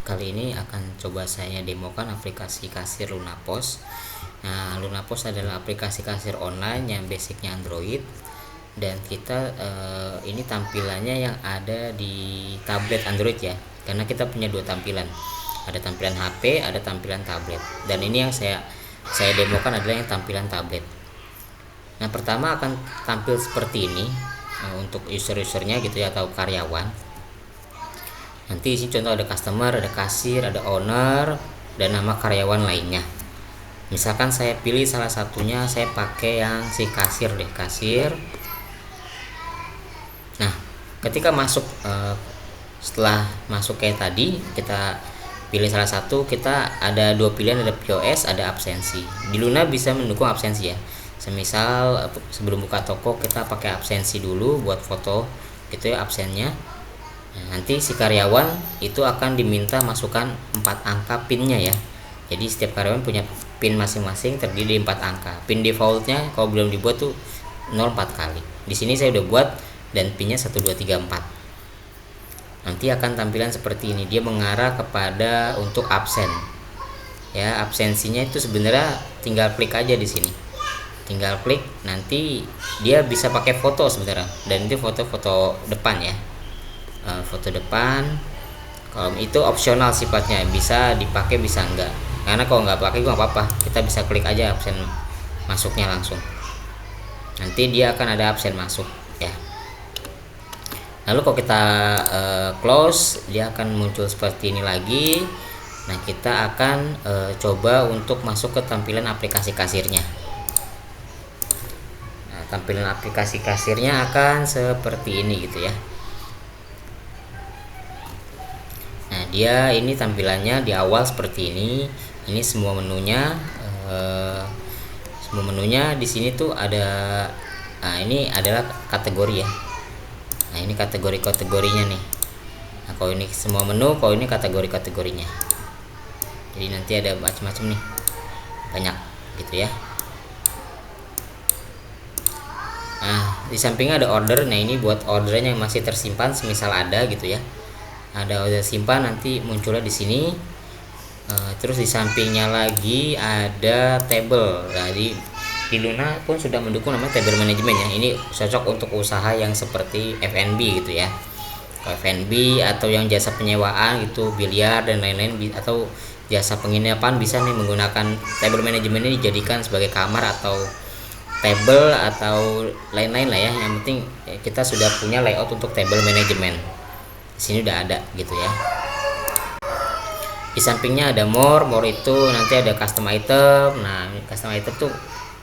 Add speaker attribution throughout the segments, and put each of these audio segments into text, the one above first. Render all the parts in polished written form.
Speaker 1: Kali ini akan coba saya demokan aplikasi kasir Lunapos. Nah, Lunapos adalah aplikasi kasir online yang basicnya Android, dan kita ini tampilannya yang ada di tablet Android ya, karena kita punya dua tampilan, ada tampilan HP, ada tampilan tablet, dan ini yang saya demokan adalah yang tampilan tablet. Nah, pertama akan tampil seperti ini untuk user-usernya gitu ya, atau karyawan. Nanti sini contoh ada customer, ada kasir, ada owner, dan nama karyawan lainnya. Misalkan saya pilih salah satunya, saya pakai yang si kasir deh, kasir. Nah, ketika masuk setelah masuk kayak tadi, kita pilih salah satu, kita ada dua pilihan, ada POS, ada absensi. Di Luna bisa mendukung absensi ya. Semisal sebelum buka toko kita pakai absensi dulu buat foto gitu ya, absennya. Nah, nanti si karyawan itu akan diminta masukkan 4 angka PIN-nya ya. Jadi setiap karyawan punya PIN masing-masing terdiri dari 4 angka. PIN defaultnya kalau belum dibuat tuh 04 kali. Di sini saya udah buat dan PIN-nya 1234. Nanti akan tampilan seperti ini. Dia mengarah kepada untuk absen. Ya, absensinya itu sebenarnya tinggal klik aja di sini. Tinggal klik, nanti dia bisa pakai foto sebenarnya. Dan itu foto-foto depan ya. Foto depan, kalau itu opsional sifatnya, bisa dipakai bisa enggak, karena kalau nggak pakai nggak apa-apa, kita bisa klik aja absen masuknya langsung, nanti dia akan ada absen masuk ya. Lalu kalau kita close, dia akan muncul seperti ini lagi. Nah, kita akan coba untuk masuk ke tampilan aplikasi kasirnya. Nah, tampilan aplikasi kasirnya akan seperti ini gitu ya. Nah, dia ini tampilannya di awal seperti ini. Ini semua menunya, di sini tuh ada. Nah, ini adalah kategori ya. Nah, ini kategorinya nih. Nah, kalau ini semua menu, kalau ini kategorinya. Jadi nanti ada macam-macam nih, banyak gitu ya. Nah, di sampingnya ada order. Nah, ini buat ordernya yang masih tersimpan, semisal ada gitu ya. Ada order simpan, nanti munculnya di sini. Terus di sampingnya lagi ada table. Jadi di Luna pun sudah mendukung namanya table management ya. Ini cocok untuk usaha yang seperti F&B gitu ya. F&B atau yang jasa penyewaan gitu, biliar dan lain-lain, atau jasa penginapan, bisa nih menggunakan table management ini dijadikan sebagai kamar atau table atau lain-lain lah ya. Yang penting kita sudah punya layout untuk table management. Di sini udah ada gitu ya. Di sampingnya ada more itu nanti ada custom item. Nah, custom item tuh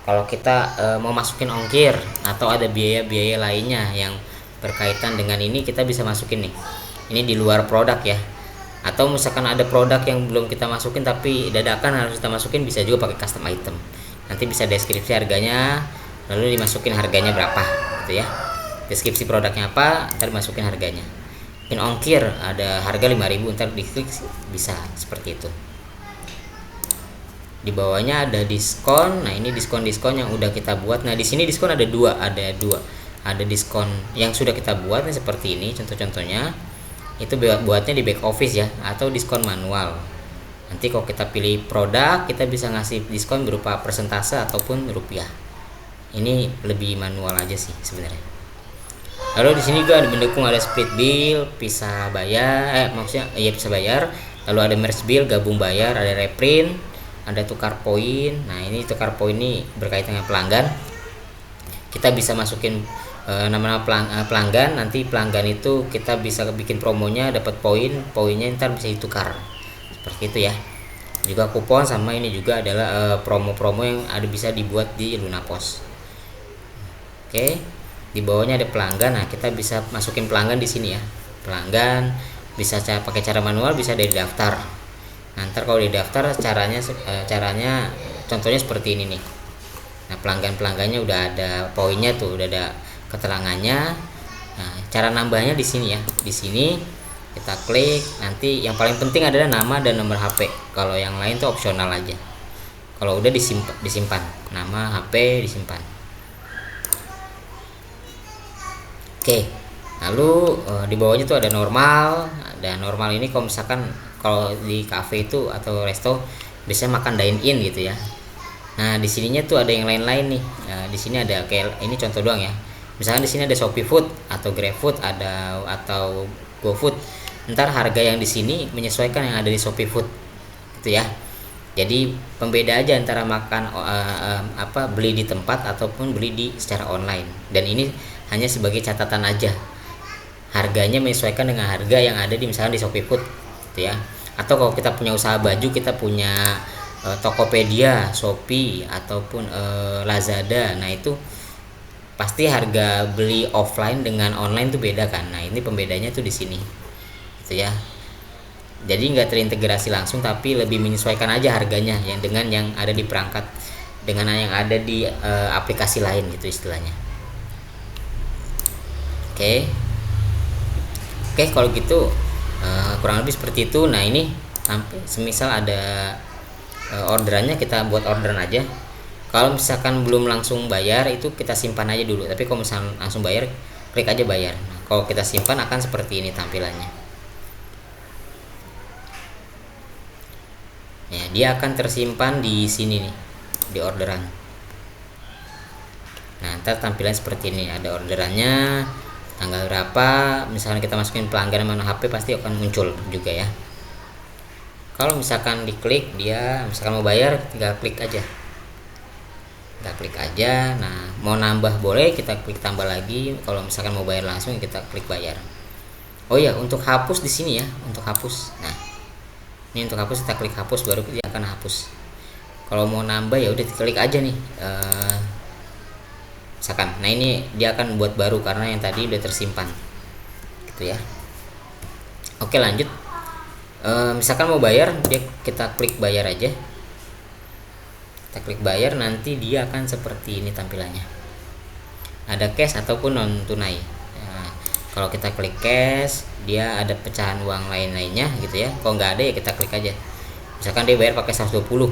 Speaker 1: kalau kita mau masukin ongkir atau ada biaya-biaya lainnya yang berkaitan dengan ini, kita bisa masukin nih. Ini di luar produk ya. Atau misalkan ada produk yang belum kita masukin tapi dadakan harus kita masukin, bisa juga pakai custom item. Nanti bisa deskripsi harganya, lalu dimasukin harganya berapa gitu ya. Deskripsi produknya apa, ntar masukin harganya. In ongkir ada harga 5.000, ntar diklik bisa seperti itu. Di bawahnya ada diskon. Nah, ini diskon yang udah kita buat. Nah, di sini diskon ada dua. Ada diskon yang sudah kita buat nih, seperti ini contoh-contohnya. Itu buatnya di back office ya, atau diskon manual. Nanti kalau kita pilih produk, kita bisa ngasih diskon berupa persentase ataupun rupiah. Ini lebih manual aja sih sebenarnya. Lalu di sini juga mendukung ada split bill, bisa bayar, bisa bayar. Lalu ada merge bill, gabung bayar, ada reprint, ada tukar poin. Nah, ini tukar poin ini berkaitan dengan pelanggan. Kita bisa masukin nama-nama pelanggan. Nanti pelanggan itu kita bisa bikin promonya, dapat poinnya ntar bisa ditukar. Seperti itu ya. Juga kupon, sama ini juga adalah promo-promo yang bisa dibuat di Lunapos. Oke. Di bawahnya ada pelanggan. Nah, kita bisa masukin pelanggan di sini ya. Pelanggan bisa pakai cara manual, bisa dari daftar. Nah, ntar kalau di daftar caranya contohnya seperti ini nih. Nah, pelanggannya udah ada poinnya tuh, udah ada keterangannya. Nah, cara nambahnya di sini ya. Di sini kita klik. Nanti yang paling penting adalah nama dan nomor HP. Kalau yang lain tuh opsional aja. Kalau udah disimpan, nama, HP disimpan. Oke, lalu di bawahnya tuh ada normal, Dan normal ini kalau misalkan kalau di cafe itu atau resto biasanya makan dine in gitu ya. Nah di sininya tuh ada yang lain-lain nih. Nah, di sini ada kayak ini contoh doang ya. Misalkan di sini ada Shopee Food atau GrabFood ada atau GoFood. Ntar harga yang di sini menyesuaikan yang ada di Shopee Food gitu ya. Jadi pembeda aja antara makan beli di tempat ataupun beli di secara online. Dan ini hanya sebagai catatan aja. Harganya menyesuaikan dengan harga yang ada di misalkan di Shopee Food gitu ya. Atau kalau kita punya usaha baju, kita punya Tokopedia, Shopee ataupun Lazada. Nah, itu pasti harga beli offline dengan online tuh beda kan. Nah, ini pembedanya tuh di sini. Gitu ya. Jadi nggak terintegrasi langsung tapi lebih menyesuaikan aja harganya yang dengan yang ada di perangkat dengan yang ada di aplikasi lain gitu istilahnya. Oke. Oke, kalau gitu kurang lebih seperti itu. Nah, ini semisal ada orderannya, kita buat orderan aja. Kalau misalkan belum langsung bayar itu kita simpan aja dulu, tapi kalau misalkan langsung bayar klik aja bayar. Nah, kalau kita simpan akan seperti ini tampilannya ya, dia akan tersimpan di sini nih di orderan. Nah, ntar tampilan seperti ini, ada orderannya, tanggal berapa, misalkan kita masukin pelanggan mana HP pasti akan muncul juga ya. Kalau misalkan diklik dia misalkan mau bayar, tinggal klik aja, kita klik aja. Nah, mau nambah boleh kita klik tambah lagi. Kalau misalkan mau bayar langsung kita klik bayar. Oh ya, untuk hapus di sini ya, untuk hapus. Nah, ini untuk hapus kita klik hapus, baru dia akan hapus. Kalau mau nambah ya udah klik aja nih misalkan. Nah, ini dia akan buat baru karena yang tadi udah tersimpan gitu ya. Oke, lanjut. Misalkan mau bayar, kita klik bayar aja. Kita klik bayar, nanti dia akan seperti ini tampilannya. Ada cash ataupun non tunai. Nah, kalau kita klik cash, dia ada pecahan uang lain-lainnya gitu ya. Kalau nggak ada ya kita klik aja. Misalkan dia bayar pakai 120.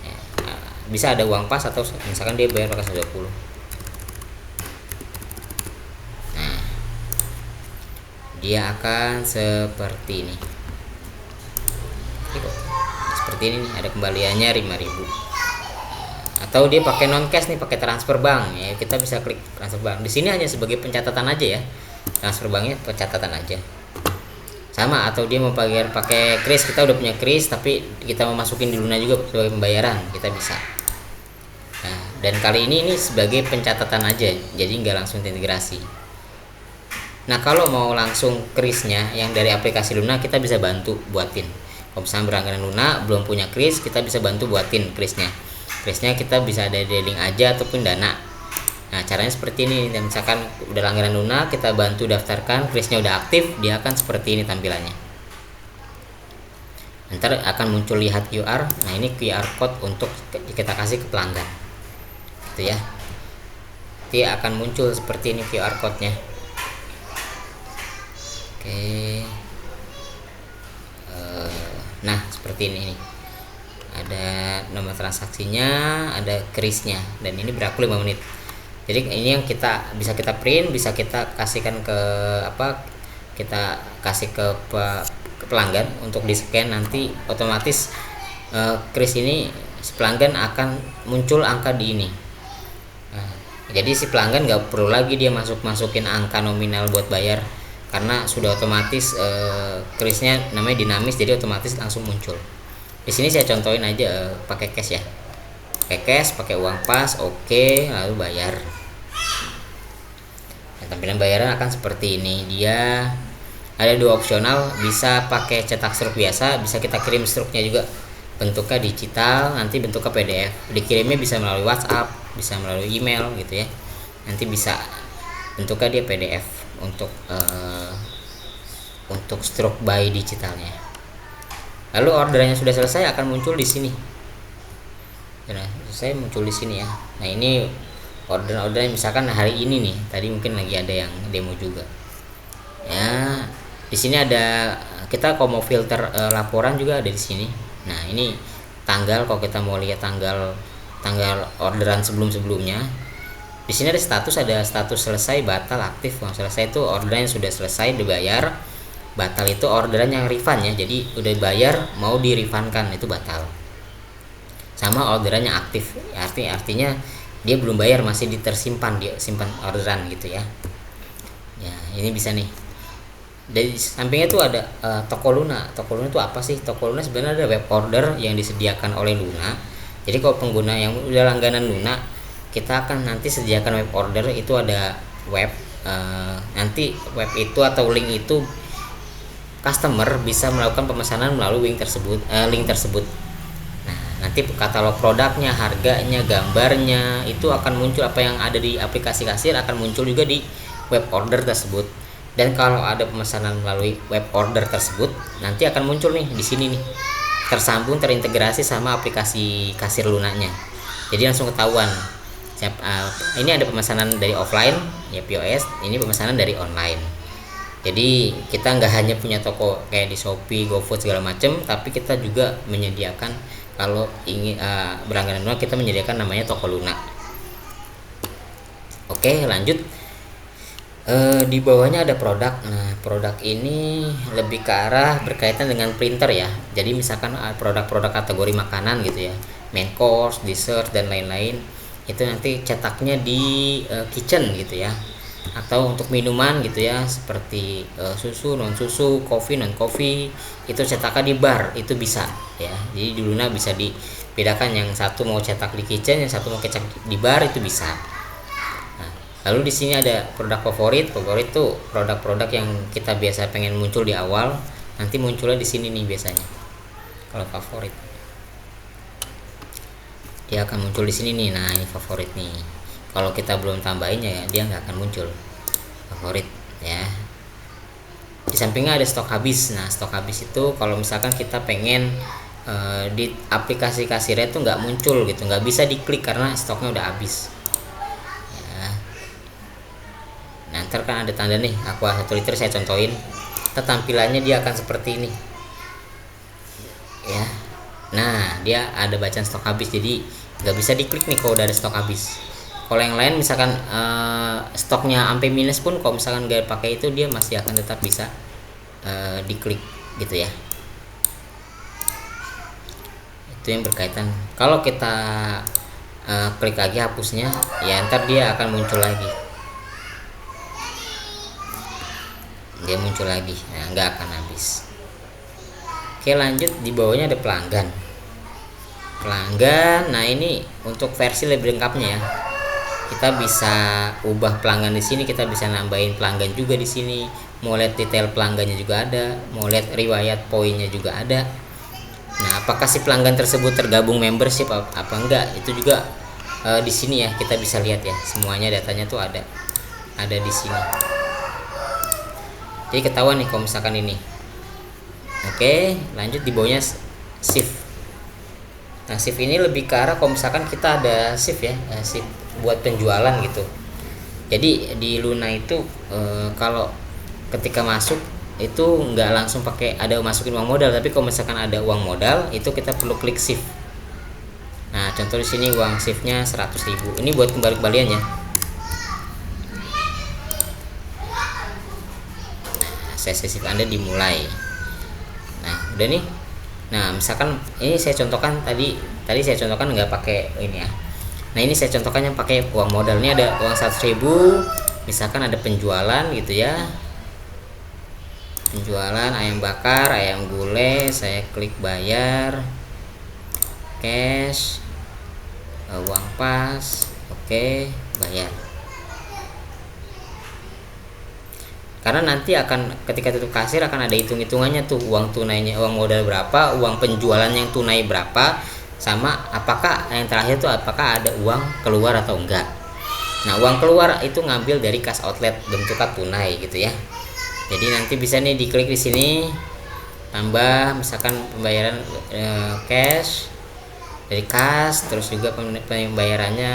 Speaker 1: Ya, bisa ada uang pas atau misalkan dia bayar pakai 120. Nah, dia akan seperti ini. Seperti ini nih, ada kembaliannya 5.000. Atau dia pakai non cash nih, pakai transfer bank ya, kita bisa klik transfer bank. Di sini hanya sebagai pencatatan aja ya, transfer banknya pencatatan aja sama. Atau dia mau pakai kris, kita udah punya kris tapi kita mau masukin di Luna juga sebagai pembayaran, kita bisa. Nah, dan kali ini sebagai pencatatan aja, jadi nggak langsung integrasi. Nah, kalau mau langsung krisnya yang dari aplikasi Luna, kita bisa bantu buatin. Kalau misalnya berlangganan Luna belum punya kris, kita bisa bantu buatin krisnya. Krisnya kita bisa ada di link aja ataupun Dana. Nah, caranya seperti ini. Dan misalkan udah langganan Luna, kita bantu daftarkan, krisnya udah aktif, dia akan seperti ini tampilannya. Ntar akan muncul lihat QR. Nah, ini QR code untuk kita kasih ke pelanggan gitu ya. Dia akan muncul seperti ini QR code-nya. Oke. Nah, seperti ini nih. Ada nomor transaksinya, ada krisnya, dan ini berlaku 5 menit. Jadi ini yang bisa kita print, bisa kita kasihkan ke kita kasih ke pelanggan untuk di scan, nanti otomatis kris ini si pelanggan akan muncul angka di ini. Nah, jadi si pelanggan nggak perlu lagi dia masukin angka nominal buat bayar, karena sudah otomatis krisnya namanya dinamis, jadi otomatis langsung muncul. Di sini saya contohin aja pakai cash ya, pakai cash, pakai uang pas, oke, lalu bayar. Nah, tampilan bayaran akan seperti ini. Dia ada 2 opsional, bisa pakai cetak struk biasa, bisa kita kirim struknya juga, bentuknya digital, nanti bentuknya PDF. Dikirimnya bisa melalui WhatsApp, bisa melalui email gitu ya. Nanti bisa bentuknya dia PDF untuk struk by digitalnya. Lalu orderannya sudah selesai akan muncul di sini. Nah, saya muncul di sini ya. Nah, ini orderan misalkan hari ini nih. Tadi mungkin lagi ada yang demo juga. Ya, di sini ada, kita kalau mau filter laporan juga ada di sini. Nah, ini tanggal, kalau kita mau lihat tanggal orderan sebelum-sebelumnya. Di sini ada status selesai, batal, aktif. Kalau selesai itu orderan yang sudah selesai dibayar. Batal itu orderan yang refund ya, jadi udah bayar mau di refundkan itu batal. Sama orderan yang aktif, artinya dia belum bayar, masih ditersimpan, dia simpan orderan gitu ya. Ya ini bisa nih. Dari sampingnya tuh ada toko Luna. Toko Luna itu apa sih? Toko Luna sebenarnya ada web order yang disediakan oleh Luna. Jadi kalau pengguna yang udah langganan Luna, kita akan nanti sediakan web order, itu ada web, nanti web itu atau link itu customer bisa melakukan pemesanan melalui link tersebut. Nah, nanti katalog produknya, harganya, gambarnya itu akan muncul, apa yang ada di aplikasi kasir akan muncul juga di web order tersebut. Dan kalau ada pemesanan melalui web order tersebut, nanti akan muncul nih di sini nih, tersambung, terintegrasi sama aplikasi kasir Lunanya. Jadi langsung ketahuan. Ini ada pemesanan dari offline ya POS, ini pemesanan dari online. Jadi kita nggak hanya punya toko kayak di Shopee, GoFood segala macam, tapi kita juga menyediakan, kalau ingin berlangganan Luna, kita menyediakan namanya toko Luna. Oke, lanjut. Di bawahnya ada produk. Nah, produk ini lebih ke arah berkaitan dengan printer ya. Jadi misalkan produk-produk kategori makanan gitu ya, main course, dessert dan lain-lain, itu nanti cetaknya di kitchen gitu ya. Atau untuk minuman gitu ya, seperti susu, non susu, kopi, non kopi, itu cetaknya di bar, itu bisa ya. Jadi di Luna bisa dibedakan, yang satu mau cetak di kitchen, yang satu mau cetak di bar, itu bisa. Lalu di sini ada produk favorit. Favorit tuh produk-produk yang kita biasa pengen muncul di awal, nanti munculnya di sini nih biasanya. Kalau favorit, dia akan muncul di sini nih. Nah, ini favorit nih. Kalau kita belum tambahin ya, dia nggak akan muncul favorit ya. Di sampingnya ada stok habis. Nah, stok habis itu kalau misalkan kita pengen di aplikasi kasirnya itu nggak muncul gitu, nggak bisa diklik karena stoknya udah habis. Nah, ntar kan ada tanda nih, Aqua 1 liter, saya contohin. Tampilannya dia akan seperti ini ya. Nah, dia ada bacaan stok habis, jadi nggak bisa diklik nih kalau udah ada stok habis. Kalau yang lain misalkan stoknya sampai minus pun, kalau misalkan nggak pakai itu, dia masih akan tetap bisa diklik gitu ya. Itu yang berkaitan. Kalau kita klik lagi hapusnya ya, ntar dia akan muncul lagi. Dia muncul lagi, nah, nggak akan habis. Oke, lanjut. Di bawahnya ada pelanggan. Nah ini untuk versi lebih lengkapnya ya. Kita bisa ubah pelanggan di sini, kita bisa nambahin pelanggan juga di sini. Mau lihat detail pelanggannya juga ada, mau lihat riwayat poinnya juga ada. Nah, apakah si pelanggan tersebut tergabung membership apa enggak, itu juga di sini ya kita bisa lihat ya. Semuanya datanya tuh ada di sini. Jadi ketahuan nih kalau misalkan ini. Oke, lanjut. Di bawahnya shift. Nah, shift ini lebih ke arah kalau misalkan kita ada shift ya, shift buat penjualan gitu. Jadi di Luna itu kalau ketika masuk itu nggak langsung pakai ada masukin uang modal, tapi kalau misalkan ada uang modal itu kita perlu klik shift. Nah, contoh di sini uang shiftnya 100.000. Ini buat kembali-kembalian ya. Sesi shift Anda dimulai. Nah, udah nih. Nah, misalkan ini saya contohkan tadi saya contohkan nggak pakai ini ya. Nah, ini saya contohkan yang pakai uang modal. Ini ada uang 100.000, misalkan ada penjualan gitu ya. Penjualan ayam bakar, ayam gulai, saya klik bayar, cash, uang pas, oke, bayar. Karena nanti akan ketika tutup kasir akan ada hitung-hitungannya tuh, uang tunainya, uang modal berapa, uang penjualan yang tunai berapa, sama apakah yang terakhir tuh apakah ada uang keluar atau enggak. Nah, uang keluar itu ngambil dari cash outlet bentuknya tunai gitu ya. Jadi nanti bisa nih diklik di sini, tambah misalkan pembayaran cash dari kas, terus juga pembayarannya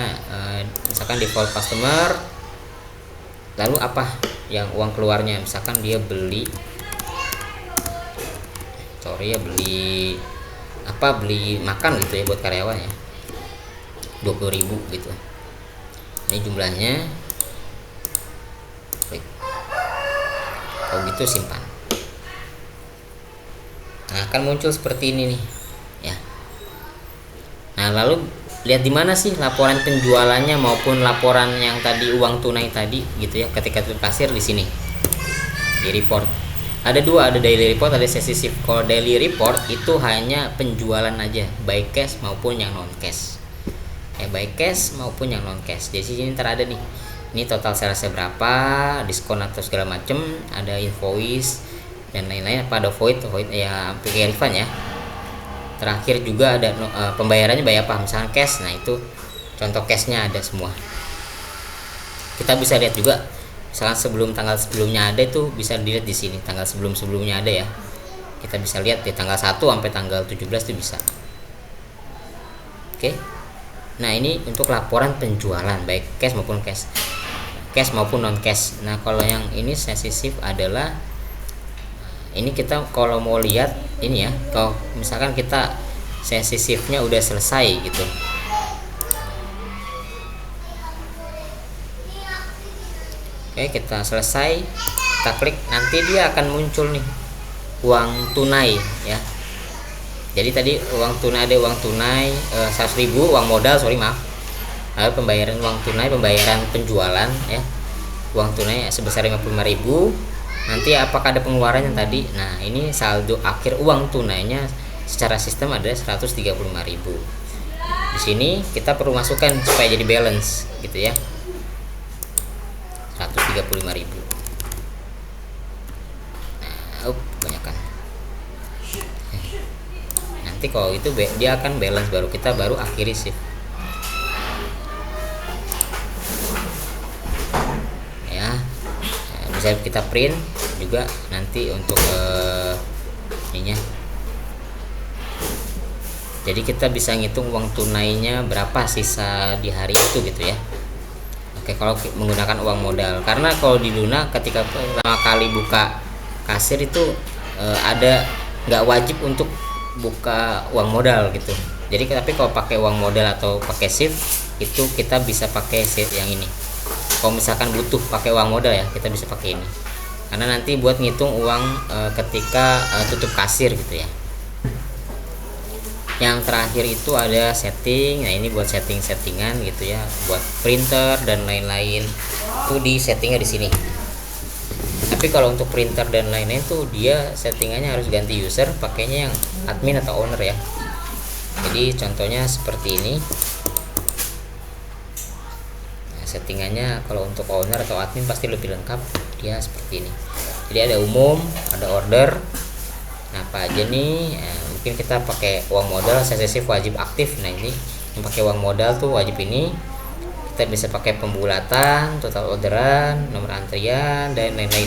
Speaker 1: misalkan default customer. Lalu apa yang uang keluarnya, misalkan dia beli beli makan gitu ya buat karyawannya 20.000 gitu. Ini jumlahnya, klik. Kalau gitu simpan. Nah, akan muncul seperti ini nih ya. Nah, lalu lihat di mana sih laporan penjualannya maupun laporan yang tadi uang tunai tadi gitu ya, ketika tutup kasir di sini di report. Ada dua, ada daily report, ada sesi shift. Kalau daily report itu hanya penjualan aja, baik cash maupun yang non cash. Baik cash maupun yang non cash. Jadi sini ntar ada nih. Ini total salesnya berapa, diskon atau segala macem, ada invoice dan lain-lain. Apa ada void ya, pakai refund ya. Terakhir juga ada pembayarannya bayar apa, misalnya cash. Nah, itu contoh cashnya ada semua. Kita bisa lihat juga misalkan tanggal sebelumnya ada, itu bisa dilihat di sini tanggal sebelumnya ada ya. Kita bisa lihat di tanggal 1 sampai tanggal 17 itu bisa. Oke. Nah, ini untuk laporan penjualan baik cash maupun non cash. Nah, kalau yang ini sesi shift adalah ini kita kalau mau lihat ini ya, kalau misalkan kita sesi shiftnya udah selesai gitu. Oke, kita selesai, kita klik, nanti dia akan muncul nih uang tunai ya. Jadi tadi uang tunai ada uang tunai 100.000 uang modal, lalu pembayaran uang tunai, pembayaran penjualan ya, uang tunai sebesar 55.000. Nanti apakah ada pengeluaran yang tadi. Nah, ini saldo akhir uang tunainya secara sistem ada 135.000. Di sini kita perlu masukkan supaya jadi balance gitu ya, 135.000. Nah, kebanyakan. Nanti kalau itu dia akan balance, baru akhiri shift. Ya, bisa kita print juga nanti untuk ininya. Jadi kita bisa ngitung uang tunainya berapa sisa di hari itu gitu ya. Oke, kalau menggunakan uang modal, karena kalau di Luna ketika pertama kali buka kasir itu ada nggak wajib untuk buka uang modal gitu. Jadi tapi kalau pakai uang modal atau pakai shift itu kita bisa pakai shift yang ini. Kalau misalkan butuh pakai uang modal ya, kita bisa pakai ini. Karena nanti buat ngitung uang ketika tutup kasir gitu ya. Yang terakhir itu ada setting. Nah, ini buat settingan gitu ya, buat printer dan lain-lain itu di settingnya di sini. Tapi kalau untuk printer dan lain-lain tuh dia settingannya harus ganti user, pakainya yang admin atau owner ya. Jadi contohnya seperti ini. Nah, settingannya kalau untuk owner atau admin pasti lebih lengkap, dia seperti ini. Jadi ada umum, ada order. Nah, apa aja nih? Mungkin kita pakai uang modal, sesi shift wajib aktif. Nah, ini yang pakai uang modal tuh wajib ini. Kita bisa pakai pembulatan, total orderan, nomor antrian dan lain-lain.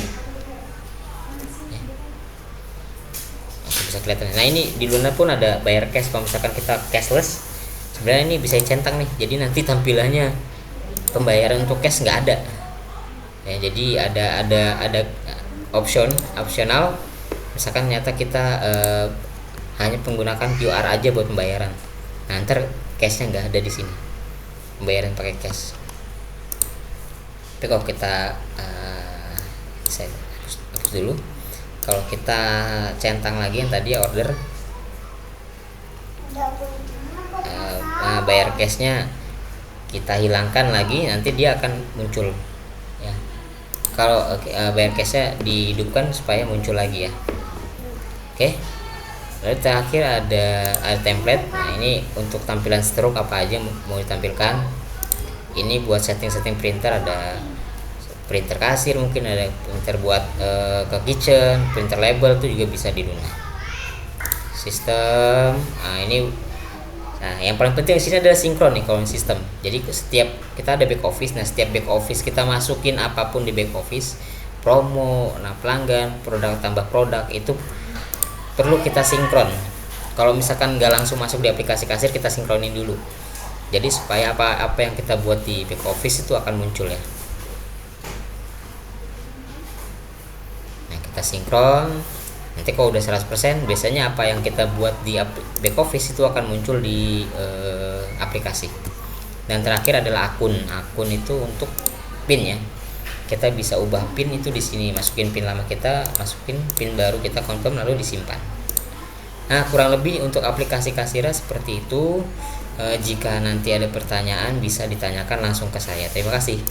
Speaker 1: Bisa kelihatan. Nah, ini di Luna pun ada bayar cash. Kalau misalkan kita cashless, sebenarnya ini bisa centang nih. Jadi nanti tampilannya pembayaran untuk cash nggak ada. Ya, jadi ada opsional. Misalkan nyata kita hanya menggunakan QR aja buat pembayaran. Nah, ntar cashnya nggak ada di sini. Pembayaran pakai cash. Tapi kalau kita saya hapus dulu. Kalau kita centang lagi yang tadi ya order, bayar cashnya kita hilangkan lagi, nanti dia akan muncul ya. Kalau bayar cashnya dihidupkan supaya muncul lagi ya. Oke. Lalu terakhir ada template. Nah, ini untuk tampilan stroke apa aja mau ditampilkan. Ini buat setting printer, ada printer kasir, mungkin ada printer buat ke kitchen, printer label itu juga bisa di Luna. Sistem. Nah, yang paling penting di sini adalah sinkron nih kalau sistem. Jadi setiap kita ada back office. Nah, setiap back office kita masukin apapun di back office, promo, pelanggan, produk tambah produk, itu perlu kita sinkron. Kalau misalkan nggak langsung masuk di aplikasi kasir, kita sinkronin dulu. Jadi supaya apa yang kita buat di back office itu akan muncul ya. Nah, kita sinkron. Nanti kalau udah 100%, biasanya apa yang kita buat di back office itu akan muncul di aplikasi. Dan terakhir adalah akun. Akun itu untuk PIN ya. Kita bisa ubah PIN itu di sini, masukin PIN lama kita, masukin PIN baru kita confirm lalu disimpan. Nah, kurang lebih untuk aplikasi Kasira seperti itu. Jika nanti ada pertanyaan bisa ditanyakan langsung ke saya. Terima kasih.